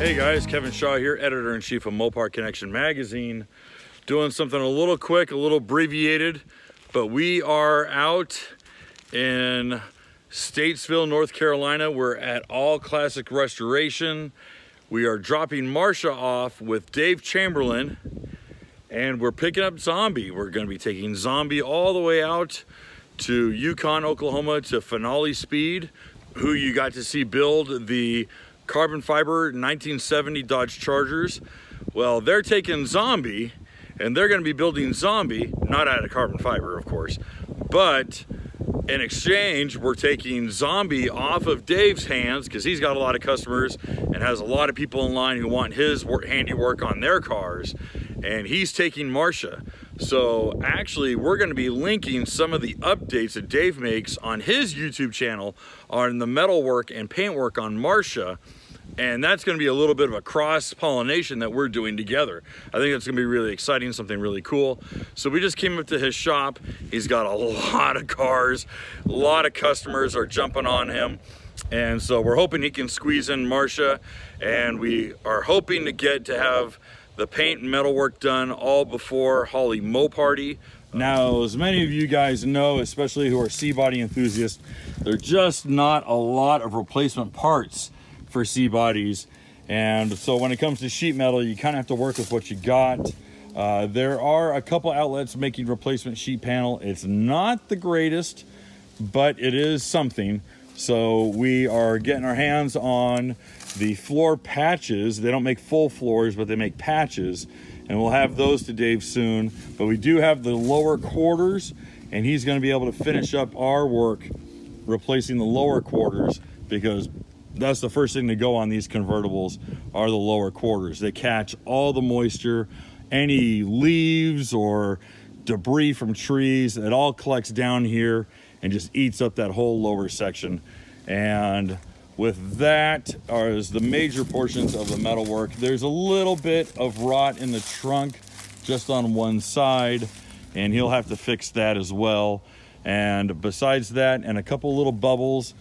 Hey guys, Kevin Shaw here, editor-in-chief of Mopar Connection Magazine. Doing something a little quick, a little abbreviated, but we are out in Statesville, North Carolina. We're at All Classic Restoration. We are dropping Marsha off with Dave Chamberlain, and we're picking up ZomBEE. We're going to be taking ZomBEE all the way out to Yukon, Oklahoma, to Finale Speed, who you got to see build the carbon fiber 1970 Dodge Chargers. Well, they're taking ZomBEE and they're going to be building ZomBEE, not out of carbon fiber, of course, but in exchange, we're taking ZomBEE off of Dave's hands because he's got a lot of customers and has a lot of people in line who want his handiwork on their cars, and he's taking Marsha. So actually, we're going to be linking some of the updates that Dave makes on his YouTube channel on the metalwork and paintwork on Marsha, and that's going to be a little bit of a cross-pollination that we're doing together. I think that's going to be really exciting, something really cool. So we just came up to his shop. He's got a lot of cars, a lot of customers are jumping on him, and so we're hoping he can squeeze in Marsha, and we are hoping to get to have the paint and metalwork done all before Holly Mo Party. Now, as many of you guys know, especially who are C-body enthusiasts, there are just not a lot of replacement parts for C-bodies. And so when it comes to sheet metal, you kind of have to work with what you got. There are a couple outlets making replacement sheet panel. It's not the greatest, but it is something. So we are getting our hands on the floor patches. They don't make full floors, but they make patches, and we'll have those to Dave soon. But we do have the lower quarters, and he's going to be able to finish up our work replacing the lower quarters, because that's the first thing to go on these convertibles are the lower quarters. They catch all the moisture, any leaves or debris from trees. It all collects down here and just eats up that whole lower section. And with that are the major portions of the metalwork. There's a little bit of rot in the trunk just on one side, and he'll have to fix that as well. And besides that, and a couple little bubbles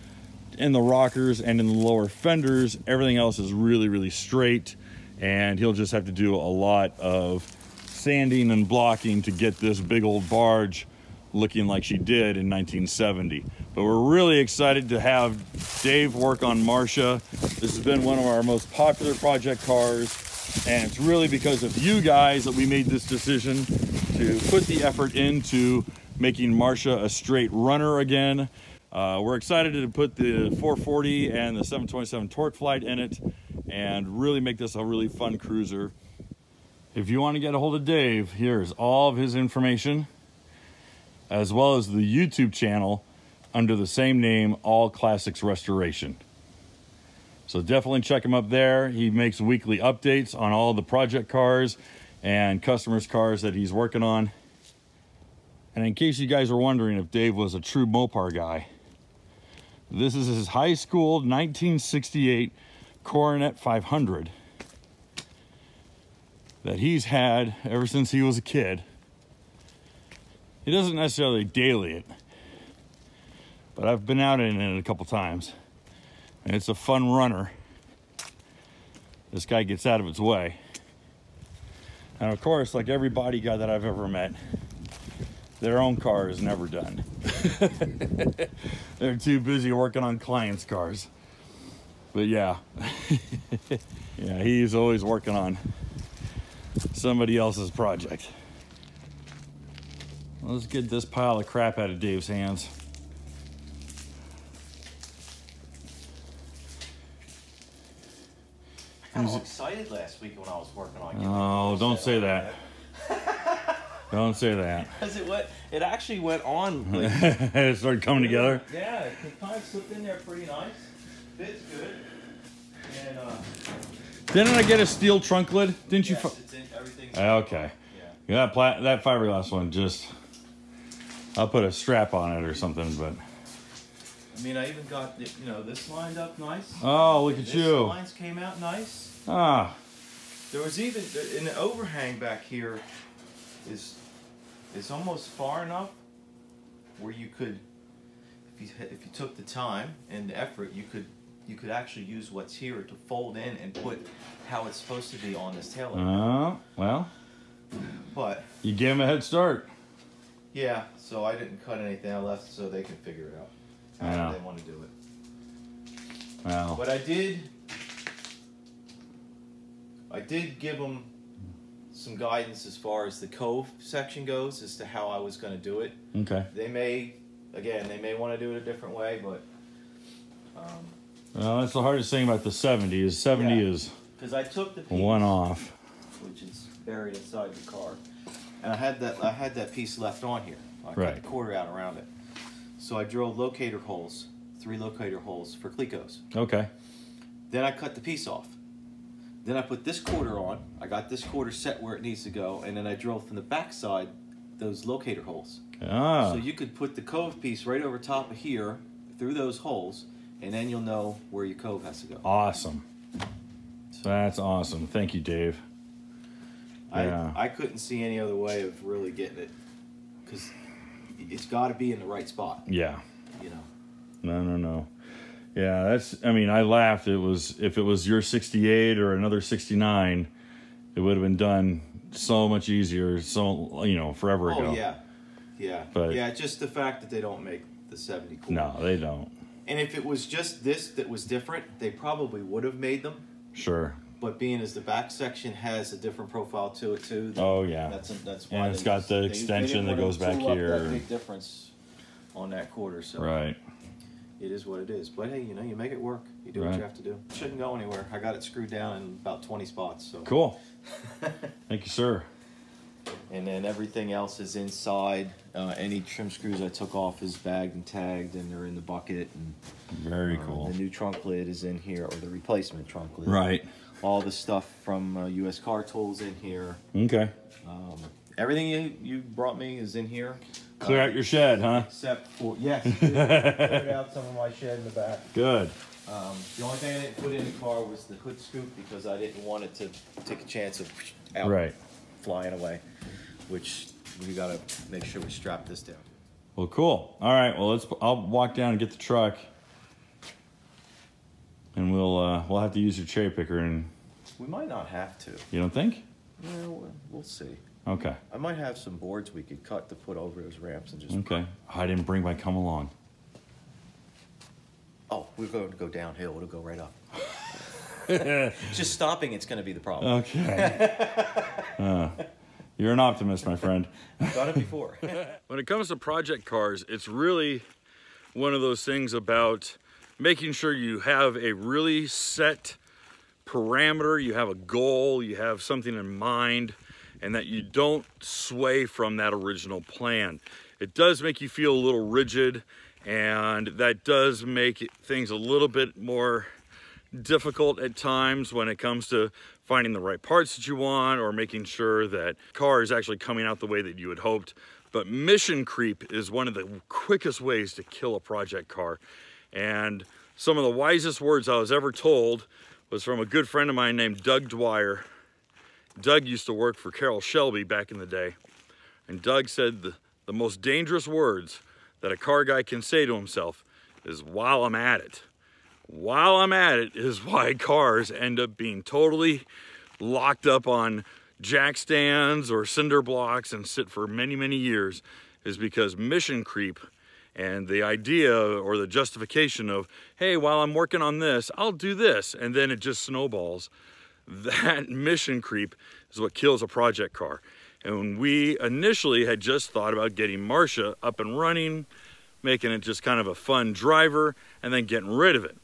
in the rockers and in the lower fenders, everything else is really, really straight, and he'll just have to do a lot of sanding and blocking to get this big old barge looking like she did in 1970. But we're really excited to have Dave work on Marsha. This has been one of our most popular project cars, and it's really because of you guys that we made this decision to put the effort into making Marsha a straight runner again. We're excited to put the 440 and the 727 torque flight in it and really make this a really fun cruiser. If you want to get a hold of Dave, here's all of his information, as well as the YouTube channel under the same name, All Classics Restoration. So definitely check him up there. He makes weekly updates on all the project cars and customers' cars that he's working on. And in case you guys are wondering if Dave was a true Mopar guy, this is his high school 1968 Coronet 500 that he's had ever since he was a kid. He doesn't necessarily daily it, but I've been out in it a couple times, and it's a fun runner. This guy gets out of its way. And of course, like every body guy that I've ever met, their own car is never done. They're too busy working on clients' cars. But yeah, yeah, he's always working on somebody else's project. Let's get this pile of crap out of Dave's hands. I got all excited last week when I was working on it. Oh, don't say that. Don't say that. Because it actually went on. Like, it started coming together? Yeah, it kind of slipped in there pretty nice. Fits good. And, didn't I get a steel trunk lid? Didn't you? Yes, it's in, everything's okay. Yeah. That fiberglass one just... I'll put a strap on it or something, but... I mean, I even got, this lined up nice. Oh, look at you. This lines came out nice. Ah. There was even, in the overhang back here is almost far enough where you could, if you took the time and the effort, you could you could actually use what's here to fold in and put how it's supposed to be on this tail light. Oh, well. But you gave them a head start. Yeah, so I didn't cut anything. I left so they can figure it out. How they want to do it. Wow. But I did give them some guidance as far as the cove section goes as to how I was going to do it. Okay. They may want to do it a different way, but well, that's the hardest thing about the 70 is 70 is because I took the piece, one off, which is buried inside the car, and I had that piece left on here. I cut the quarter out around it, so I drilled locator holes, 3 locator holes for Clecos. Okay. Then I cut the piece off. Then I put this quarter on. I got this quarter set where it needs to go, and then I drilled from the back side those locator holes. Ah. So you could put the cove piece right over top of here through those holes, and then you'll know where your cove has to go. Awesome. That's awesome. Thank you, Dave. Yeah. I couldn't see any other way of really getting it, because it's got to be in the right spot. Yeah. You know. No. Yeah, that's. I mean, I laughed. If it was your 68 or another 69, it would have been done so much easier. So forever ago. Oh yeah. But yeah, just the fact that they don't make the 70 cool. No, they don't. And if it was just this that was different, they probably would have made them. Sure. But being as the back section has a different profile to it too. Oh yeah. That's why. And it's got the extension that goes back here. That big difference on that quarter. So right. It is what it is. But hey, you make it work. You do what you have to do. It shouldn't go anywhere. I got it screwed down in about 20 spots. So cool. Thank you, sir. And then everything else is inside. Any trim screws I took off is bagged and tagged, and they're in the bucket. And very cool. The new trunk lid is in here, or the replacement trunk lid. Right. All the stuff from U.S. Car Tools in here. Okay. Everything you brought me is in here. Clear out your shed, huh? Except for cleared out some of my shed in the back. Good. The only thing I didn't put in the car was the hood scoop because I didn't want it to take a chance of flying away. Which we gotta make sure we strap this down. Well, cool. All right. Well, I'll walk down and get the truck, and we'll have to use your cherry picker. And we might not have to. You don't think? No, we'll see. Okay. I might have some boards we could cut to put over those ramps and just. Okay. I didn't bring my come along. Oh, we're going to go downhill. It'll go right up. Just stopping, it's going to be the problem. Okay. You're an optimist, my friend. Done it before. When it comes to project cars, it's really one of those things about making sure you have a really set parameter, you have a goal, you have something in mind, and that you don't sway from that original plan. It does make you feel a little rigid, and that does make things a little bit more difficult at times when it comes to finding the right parts that you want or making sure that car is actually coming out the way that you had hoped. But mission creep is one of the quickest ways to kill a project car. And some of the wisest words I was ever told was from a good friend of mine named Doug Dwyer. Doug used to work for Carroll Shelby back in the day. And Doug said the most dangerous words that a car guy can say to himself is, "while I'm at it." While I'm at it is why cars end up being totally locked up on jack stands or cinder blocks and sit for many, many years, is because mission creep and the idea or the justification of, hey, while I'm working on this, I'll do this, and then it just snowballs. That mission creep is what kills a project car. And we initially had just thought about getting Marsha up and running, making it just kind of a fun driver, and then getting rid of it.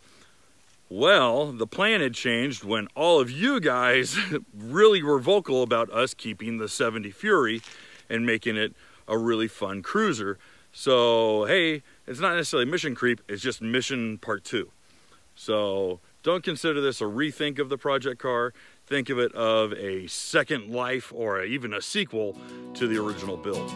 Well, the plan had changed when all of you guys really were vocal about us keeping the 70 Fury and making it a really fun cruiser. So, hey, it's not necessarily mission creep, it's just mission part 2. So, don't consider this a rethink of the project car. Think of it of a second life or even a sequel to the original build.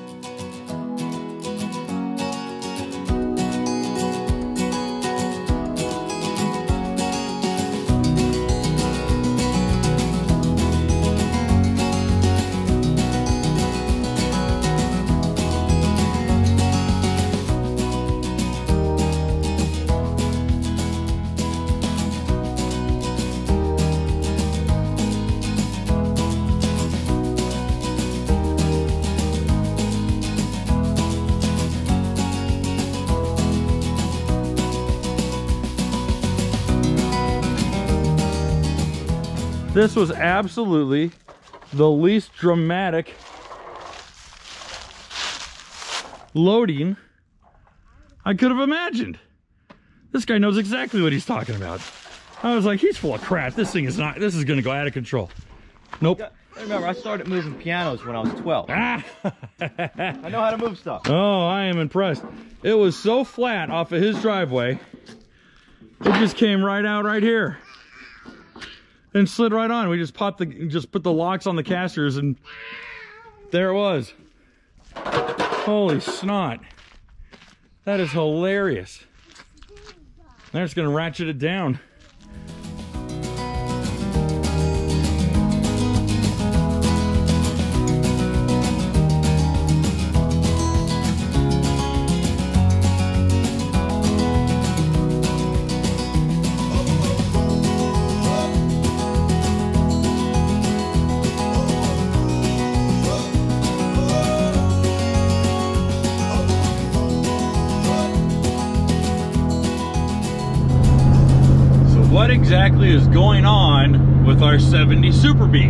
This was absolutely the least dramatic loading I could have imagined. This guy knows exactly what he's talking about. I was like, he's full of crap. This thing is not, this is gonna go out of control. Nope. Remember, I started moving pianos when I was 12. Ah. I know how to move stuff. Oh, I am impressed. It was so flat off of his driveway, it just came right out right here and slid right on. We just put the locks on the casters, and there it was. Holy snot. That is hilarious. They're just gonna ratchet it down. What exactly is going on with our 70 Super Bee?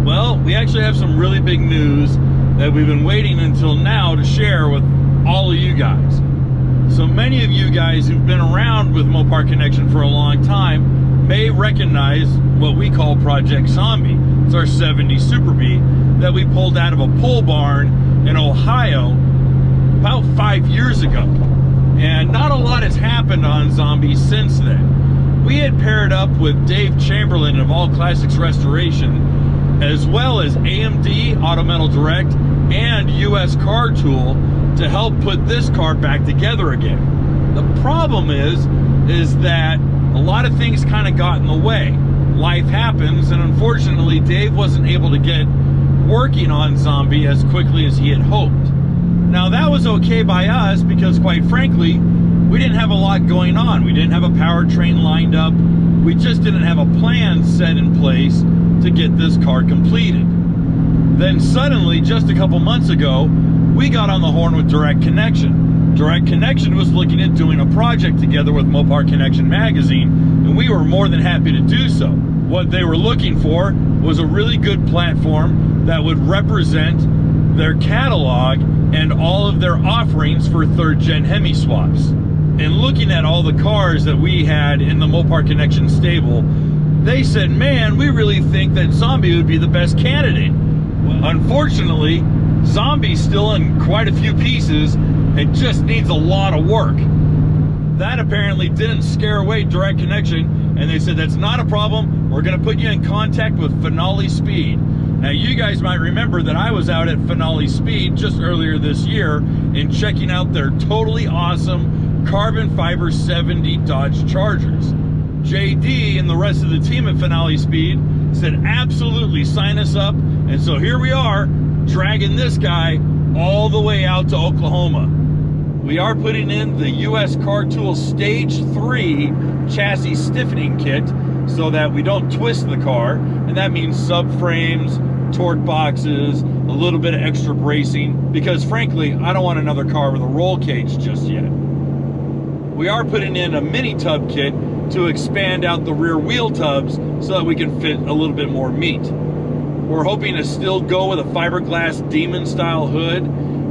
Well, we actually have some really big news that we've been waiting until now to share with all of you guys. So many of you guys who've been around with Mopar Connection for a long time may recognize what we call Project ZomBEE. It's our 70 Super Bee that we pulled out of a pole barn in Ohio about 5 years ago. And not a lot has happened on ZomBEE since then. We had paired up with Dave Chamberlain of All Classics Restoration, as well as AMD, Auto Metal Direct, and US Car Tool to help put this car back together again. The problem is that a lot of things kind of got in the way. Life happens, and unfortunately Dave wasn't able to get working on ZomBEE as quickly as he had hoped. Now that was okay by us because, quite frankly, we didn't have a lot going on. We didn't have a powertrain lined up. We just didn't have a plan set in place to get this car completed. Then suddenly, just a couple months ago, we got on the horn with Direct Connection. Direct Connection was looking at doing a project together with Mopar Connection Magazine, and we were more than happy to do so. What they were looking for was a really good platform that would represent their catalog and all of their offerings for 3rd gen Hemi swaps. And looking at all the cars that we had in the Mopar Connection stable, they said, man, we really think that ZomBEE would be the best candidate. Well, unfortunately, ZomBEE's still in quite a few pieces and just needs a lot of work. That apparently didn't scare away Direct Connection, and they said, that's not a problem. We're gonna put you in contact with Finale Speed. Now, you guys might remember that I was out at Finale Speed just earlier this year and checking out their totally awesome carbon fiber 70 Dodge Chargers. JD and the rest of the team at Finale Speed said, absolutely, sign us up. And so here we are, dragging this guy all the way out to Oklahoma. We are putting in the US Car Tool Stage 3 chassis stiffening kit so that we don't twist the car. And that means subframes, torque boxes, a little bit of extra bracing, because frankly, I don't want another car with a roll cage just yet. We are putting in a mini tub kit to expand out the rear wheel tubs so that we can fit a little bit more meat. We're hoping to still go with a fiberglass Demon style hood,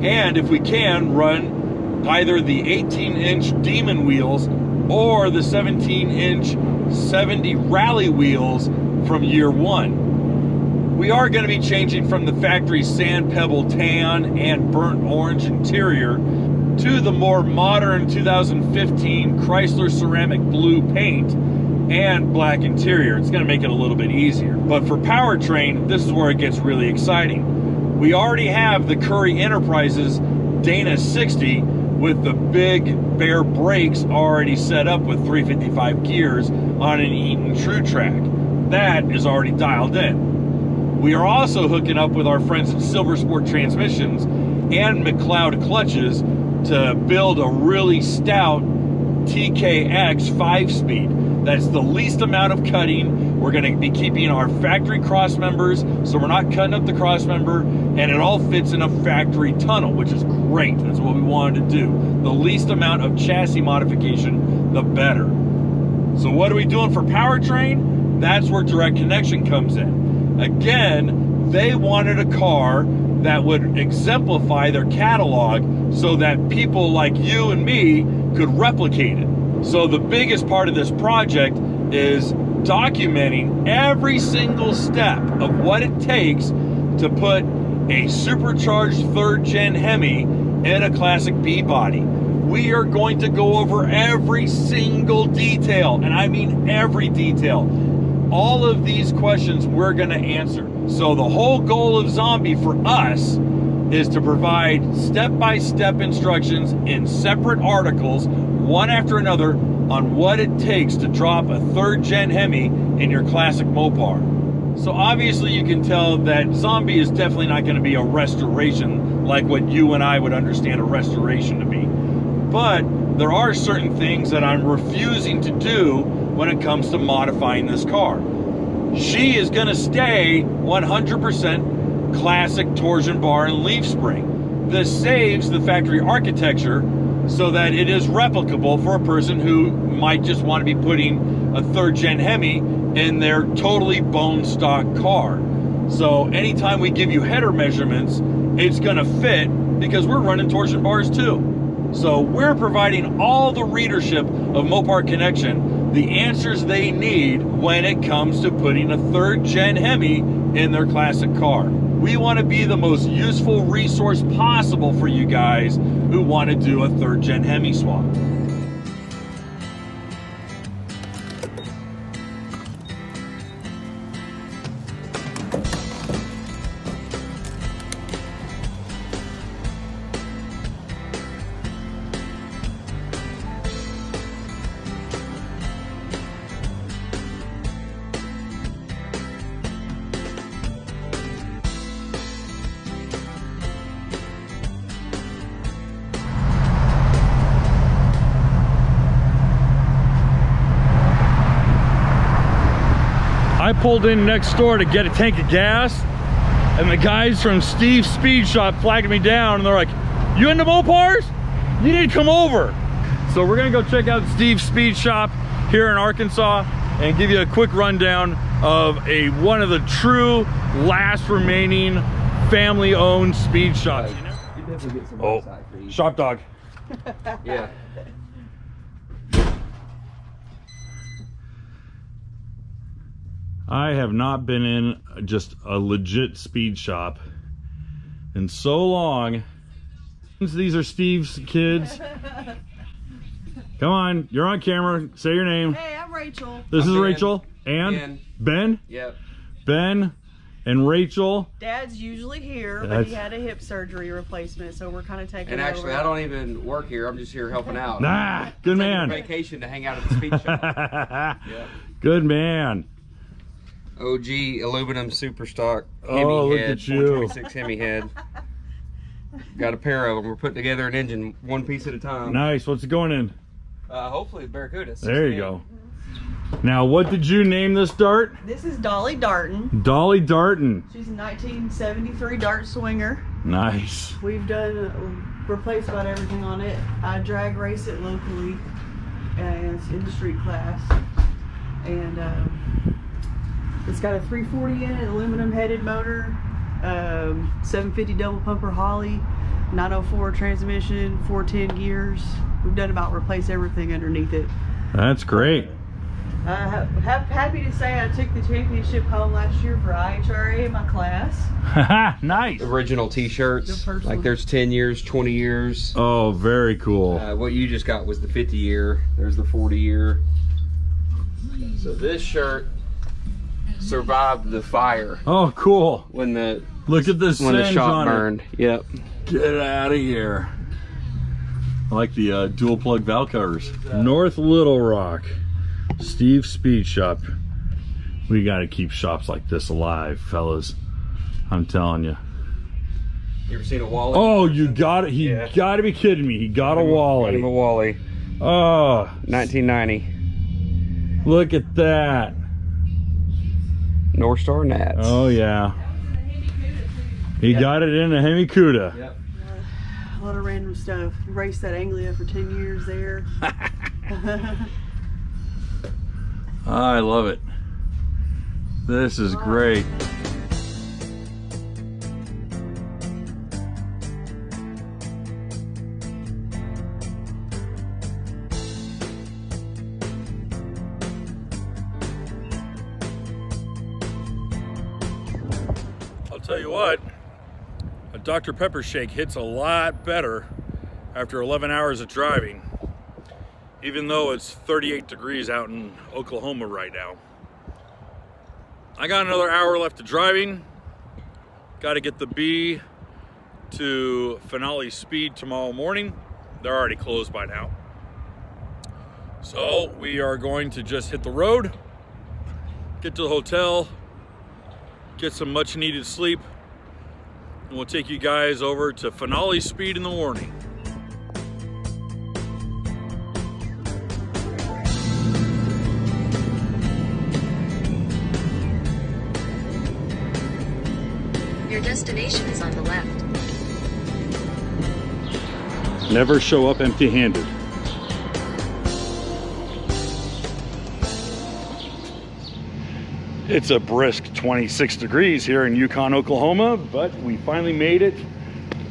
and if we can, run either the 18-inch Demon wheels or the 17-inch 70 Rally wheels from year one. We are going to be changing from the factory sand pebble tan and burnt orange interior to the more modern 2015 Chrysler ceramic blue paint and black interior. It's going to make it a little bit easier. But for powertrain, this is where it gets really exciting. We already have the Curry Enterprises Dana 60 with the big bare brakes already set up with 355 gears on an Eaton True Track. That is already dialed in. We are also hooking up with our friends at Silver Sport Transmissions and McLeod Clutches to build a really stout TKX 5-speed. That's the least amount of cutting. We're going to be keeping our factory cross members, so we're not cutting up the cross member, and it all fits in a factory tunnel, which is great. That's what we wanted to do. The least amount of chassis modification, the better. So what are we doing for powertrain? That's where direct connection comes in. Again, they wanted a car that would exemplify their catalog so that people like you and me could replicate it. So the biggest part of this project is documenting every single step of what it takes to put a supercharged 3rd gen Hemi in a classic B body. We are going to go over every single detail, and I mean every detail. All of these questions we're going to answer. So the whole goal of ZomBEE for us is to provide step-by-step instructions in separate articles, one after another, on what it takes to drop a 3rd gen Hemi in your classic Mopar. So obviously you can tell that ZomBEE is definitely not going to be a restoration like what you and I would understand a restoration to be. But there are certain things that I'm refusing to do when it comes to modifying this car. She is going to stay 100% classic torsion bar and leaf spring. This saves the factory architecture so that it is replicable for a person who might just want to be putting a 3rd gen Hemi in their totally bone stock car. So anytime we give you header measurements, it's going to fit because we're running torsion bars too. So we're providing all the readership of Mopar Connection the answers they need when it comes to putting a 3rd gen Hemi in their classic car. We want to be the most useful resource possible for you guys who want to do a 3rd gen Hemi swap. I pulled in next door to get a tank of gas, and the guys from Steve's Speed Shop flagged me down, and they're like, "You into Mopars? You need to come over." So we're gonna go check out Steve's Speed Shop here in Arkansas and give you a quick rundown of one of the true last remaining family-owned speed shops. You definitely get some Oh, shop dog. Yeah. I have not been in just a legit speed shop in so long. These are Steve's kids. Come on, you're on camera. Say your name. Hey, I'm Rachel. This is Ben. Rachel and Ben. Yep. Ben and Rachel. Dad's usually here, but he had a hip surgery replacement, so we're kind of taking And actually, over. I don't even work here. I'm just here helping out. Nah, good man. Vacation to hang out at the speed shop. Yep. Good man. OG aluminum super stock Hemi Oh, look head, at you. 426 Hemi head. Got a pair of them. We're putting together an engine one piece at a time. Nice. What's it going in? Hopefully Barracuda. There you go. Now, what did you name this dart? This is Dolly Darton. Dolly Darton. She's a 1973 Dart Swinger. Nice. We've done replaced about everything on it. I drag race it locally, and it's in the street class. And it's got a 340 in it, aluminum headed motor, 750 double pumper Holly, 904 transmission, 410 gears. We've done about replace everything underneath it. That's great. Happy to say I took the championship home last year for IHRA in my class. Nice. Original t-shirts. The first like one. there's 10 years, 20 years. Oh, very cool. What you just got was the 50 year. There's the 40 year. So this shirt survived the fire Oh, cool. when the Look at this when the singe shop on burned. Yep. it. Get out of here. I like the dual plug valve covers. North Little Rock, Steve's Speed Shop. We got to keep shops like this alive, fellas. I'm telling you. You ever seen a Wally? Oh, you got it. He Yeah. got to be kidding me. He got a Wally. A Wally. Oh, 1990. look at that. North Star Nats. Oh, yeah. He got it in a Hemi-power. Yep. A lot of random stuff. Raced that Anglia for 10 years there. I love it. This is great. I'll tell you what, a Dr. Pepper shake hits a lot better after 11 hours of driving, even though it's 38 degrees out in Oklahoma right now. I got another hour left of driving. Got to get the B to Finale Speed tomorrow morning. They're already closed by now. So we are going to just hit the road, get to the hotel, get some much needed sleep, and we'll take you guys over to Finale Speed in the morning. Your destination is on the left. Never show up empty-handed. It's a brisk 26 degrees here in Yukon, Oklahoma, but we finally made it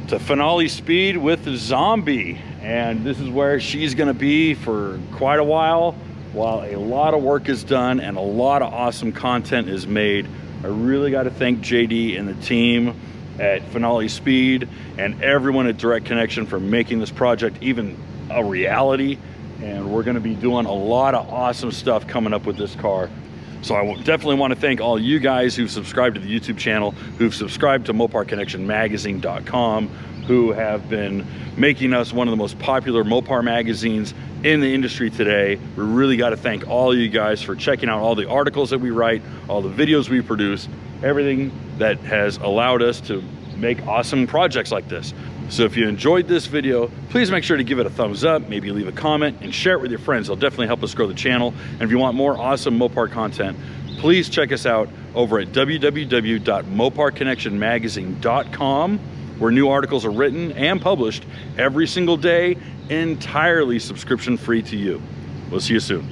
to Finale Speed with ZomBEE. And this is where she's gonna be for quite a while a lot of work is done and a lot of awesome content is made. I really got to thank JD and the team at Finale Speed and everyone at Direct Connection for making this project even a reality. And we're going to be doing a lot of awesome stuff coming up with this car. So I definitely want to thank all you guys who've subscribed to the YouTube channel, who've subscribed to moparconnection.com, who have been making us one of the most popular Mopar magazines in the industry today. We really got to thank all you guys for checking out all the articles that we write, all the videos we produce, everything that has allowed us to make awesome projects like this. So if you enjoyed this video, please make sure to give it a thumbs up, maybe leave a comment and share it with your friends. It'll definitely help us grow the channel. And if you want more awesome Mopar content, please check us out over at www.moparconnectionmagazine.com, where new articles are written and published every single day, entirely subscription free to you. We'll see you soon.